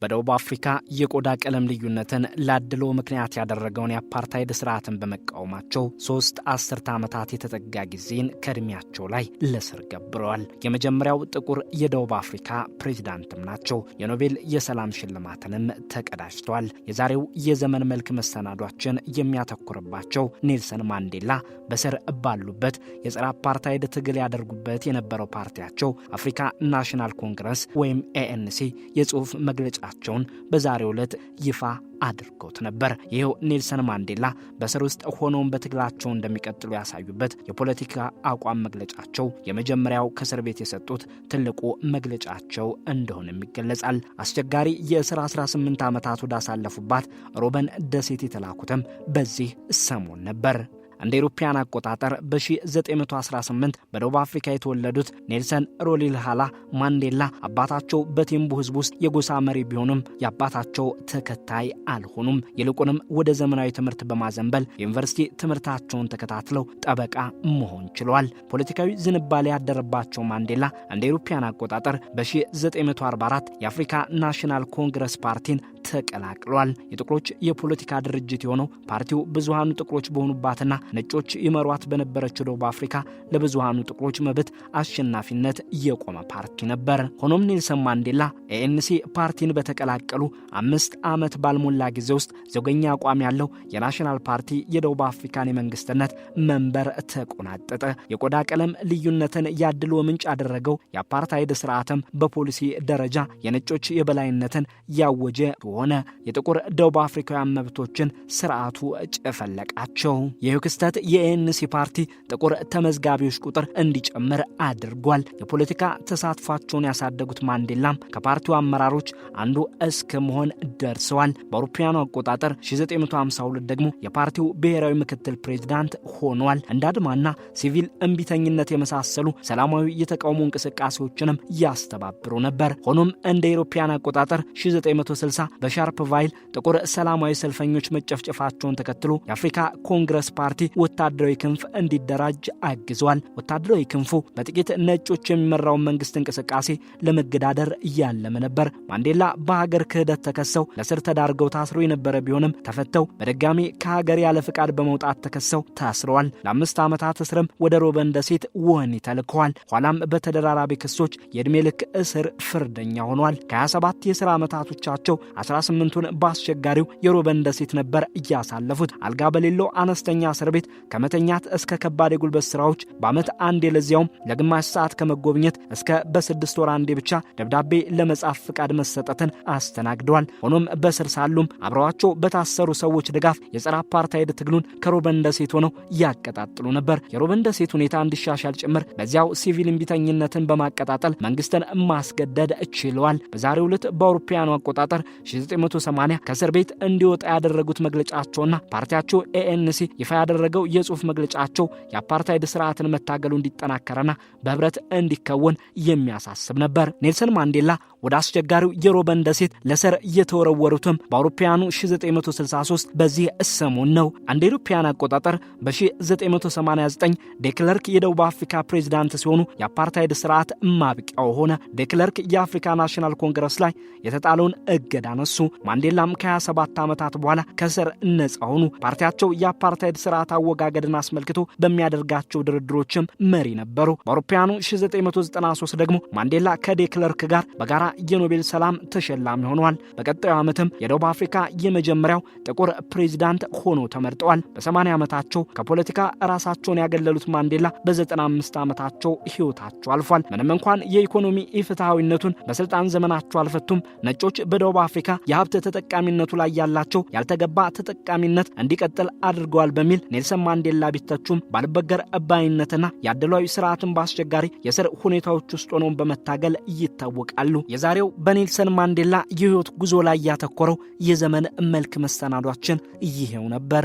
በደቡብ አፍሪካ የቆዳ ቀለም ልዩነትን ላድሎ ምክንያት ያደረገውን የአፓርታይድ ስርዓትን በመቃወማቸው 3 አስርተ ዓመታት የተጠጋ ጊዜን ከእድሜያቸው ላይ ለስር ገብረዋል። የመጀመሪያው ጥቁር የደቡብ አፍሪካ ፕሬዝዳንትም ናቸው። የኖቤል የሰላም ሽልማትንም ተቀዳጅተዋል። የዛሬው የዘመን መልክ መሰናዷችን የሚያተኩርባቸው ኔልሰን ማንዴላ በስር ባሉበት የጸረ አፓርታይድ ትግል ያደርጉበት የነበረው ፓርቲያቸው አፍሪካ ናሽናል ኮንግረስ ወይም ANC የጽሑፍ መግለጫቸውን በዛሬው ዕለት ይፋ አድርጎት ነበር። ይሄው ኔልሰን ማንዴላ በስር ውስጥ ሆነው በትግላቸው እንደሚቀጥሉ ያሳዩበት የፖለቲካ አቋም መግለጫቸው የመጀመሪያው ከስር ቤት የሰጡት ትልቁ መግለጫቸው እንደሆነም ይገለጻል። አስቸጋሪ የእስር 18 ዓመታት ወዳሳለፉባት ሮበን ደሴት የተላኩትም በዚህ ሰሞን ነበር። እንደ አውሮፓውያን አቆጣጠር በ1918 በደቡብ አፍሪካ የተወለዱት ኔልሰን ሮሊልሃላ ማንዴላ አባታቸው በቴምቡ ህዝብ ውስጥ የጎሳ መሪ ቢሆኑም የአባታቸው ተከታይ አልሆኑም። ይልቁንም ወደ ዘመናዊ ትምህርት በማዘንበል ዩኒቨርሲቲ ትምህርታቸውን ተከታትለው ጠበቃ መሆን ችለዋል። ፖለቲካዊ ዝንባሌ ያደረባቸው ማንዴላ እንደ አውሮፓውያን አቆጣጠር በ1944 የአፍሪካ ናሽናል ኮንግረስ ፓርቲን ተቀላቅሏል። የጥቁሮች የፖለቲካ ድርጅት የሆነው ፓርቲው ብዙሃኑ ጥቁሮች በሆኑባትና ነጮች ይመሯት በነበረችው ደቡብ አፍሪካ ለብዙሃኑ ጥቁሮች መብት አሸናፊነት የቆመ ፓርቲ ነበር። ሆኖም ኔልሰን ማንዴላ ANC ፓርቲን በተቀላቀሉ 5 ዓመት ባልሞላ ጊዜ ውስጥ ዘውገኛ አቋም ያለው የናሽናል ፓርቲ የደቡብ አፍሪካን የመንግስትነት መንበር ተቆናጠጠ። የቆዳ ቀለም ልዩነትን ያድሎ ምንጭ ያደረገው የአፓርታይድ ስርዓትም በፖሊሲ ደረጃ የነጮች የበላይነትን ያወጀ ሆነ። የጥቁር ደቡብ አፍሪካውያን መብቶችን ስርዓቱ ጨፈለቃቸው። ይህ ክስተት የANC ፓርቲ ጥቁር ተመዝጋቢዎች ቁጥር እንዲጨምር አድርጓል። የፖለቲካ ተሳትፏቸውን ያሳደጉት ማንዴላም ከፓርቲው አመራሮች አንዱ እስከ መሆን ደርሰዋል። በአውሮፓውያኑ አቆጣጠር 1952 ደግሞ የፓርቲው ብሔራዊ ምክትል ፕሬዝዳንት ሆነዋል። እንደ አድማና ሲቪል እምቢተኝነት የመሳሰሉ ሰላማዊ የተቃውሞ እንቅስቃሴዎችንም ያስተባብሩ ነበር። ሆኖም እንደ አውሮፓውያን አቆጣጠር 1960 በሻርፕቫይል ጥቁር ሰላማዊ ሰልፈኞች መጨፍጨፋቸውን ተከትሎ የአፍሪካ ኮንግረስ ፓርቲ ወታደራዊ ክንፍ እንዲደራጅ አግዟል። ወታደራዊ ክንፉ በጥቂት ነጮች የሚመራውን መንግስት እንቅስቃሴ ለመገዳደር ያለመ ነበር። ማንዴላ በሀገር ክህደት ተከሰው ለስር ተዳርገው ታስረው የነበረ ቢሆንም ተፈተው በድጋሚ ከሀገር ያለ ፍቃድ በመውጣት ተከሰው ታስረዋል። ለ5 ዓመታት እስርም ወደ ሮበን ደሴት ወህኒ ተልከዋል። ኋላም በተደራራቢ ክሶች የዕድሜ ልክ እስር ፍርደኛ ሆነዋል። ከ27 የሥራ ዓመታቶቻቸው 18ቱን በአስቸጋሪው የሮበን ደሴት ነበር እያሳለፉት። አልጋ በሌለው አነስተኛ እስር ቤት ከመተኛት እስከ ከባድ የጉልበት ስራዎች በአመት አንዴ ለዚያውም ለግማሽ ሰዓት ከመጎብኘት እስከ በ6 ወር አንዴ ብቻ ደብዳቤ ለመጻፍ ፍቃድ መሰጠትን አስተናግደዋል። ሆኖም በስር ሳሉም አብረዋቸው በታሰሩ ሰዎች ድጋፍ የጸረ አፓርታይድ ትግሉን ከሮበን ደሴት ሆነው ያቀጣጥሉ ነበር። የሮበን ደሴት ሁኔታ እንዲሻሻል ጭምር በዚያው ሲቪል እምቢተኝነትን በማቀጣጠል መንግስትን ማስገደድ ችለዋል። በዛሬው ዕለት በአውሮፓውያኑ አቆጣጠር 1980 ከእስር ቤት እንዲወጣ ያደረጉት መግለጫቸውና ፓርቲያቸው ANC ይፋ ያደረገው የጽሑፍ መግለጫቸው የአፓርታይድ ስርዓትን መታገሉ እንዲጠናከረና በህብረት እንዲከወን የሚያሳስብ ነበር። ኔልሰን ማንዴላ ወደ አስቸጋሪው የሮበን ደሴት ለስር የተወረወሩትም በአውሮፓውያኑ 1963 በዚህ ሰሞን ነው። እንደ አውሮፓውያን አቆጣጠር በ1989 ዴክለርክ የደቡብ አፍሪካ ፕሬዝዳንት ሲሆኑ የአፓርታይድ ስርዓት ማብቂያው ሆነ። ዴክለርክ የአፍሪካ ናሽናል ኮንግረስ ላይ የተጣለውን እገዳ ነሱ። ማንዴላም ከ27 ዓመታት በኋላ ከስር ነጻ ሆኑ። ፓርቲያቸው የአፓርታይድ ስርዓት አወጋገድን አስመልክቶ በሚያደርጋቸው ድርድሮችም መሪ ነበሩ። በአውሮፓውያኑ 1993 ደግሞ ማንዴላ ከዴክለርክ ጋር በጋራ የኖቤል ሰላም ተሸላሚ ሆነዋል። በቀጣዩ ዓመትም የደቡብ አፍሪካ የመጀመሪያው ጥቁር ፕሬዝዳንት ሆኖ ተመርጠዋል። በ80 ዓመታቸው ከፖለቲካ ራሳቸውን ያገለሉት ማንዴላ በ95 ዓመታቸው ህይወታቸው አልፏል። ምንም እንኳን የኢኮኖሚ ኢፍትሃዊነቱን በስልጣን ዘመናቸው አልፈቱም፣ ነጮች በደቡብ አፍሪካ የሀብት ተጠቃሚነቱ ላይ ያላቸው ያልተገባ ተጠቃሚነት እንዲቀጥል አድርገዋል በሚል ኔልሰን ማንዴላ ቢተቹም ባልበገር ባይነትና ያደሏዊ ስርዓትን በአስቸጋሪ የስር ሁኔታዎች ውስጥ ሆነው በመታገል ይታወቃሉ። የዛሬው በኔልሰን ማንዴላ የህይወት ጉዞ ላይ ያተኮረው የዘመን መልክ መሰናዷችን ይሄው ነበር።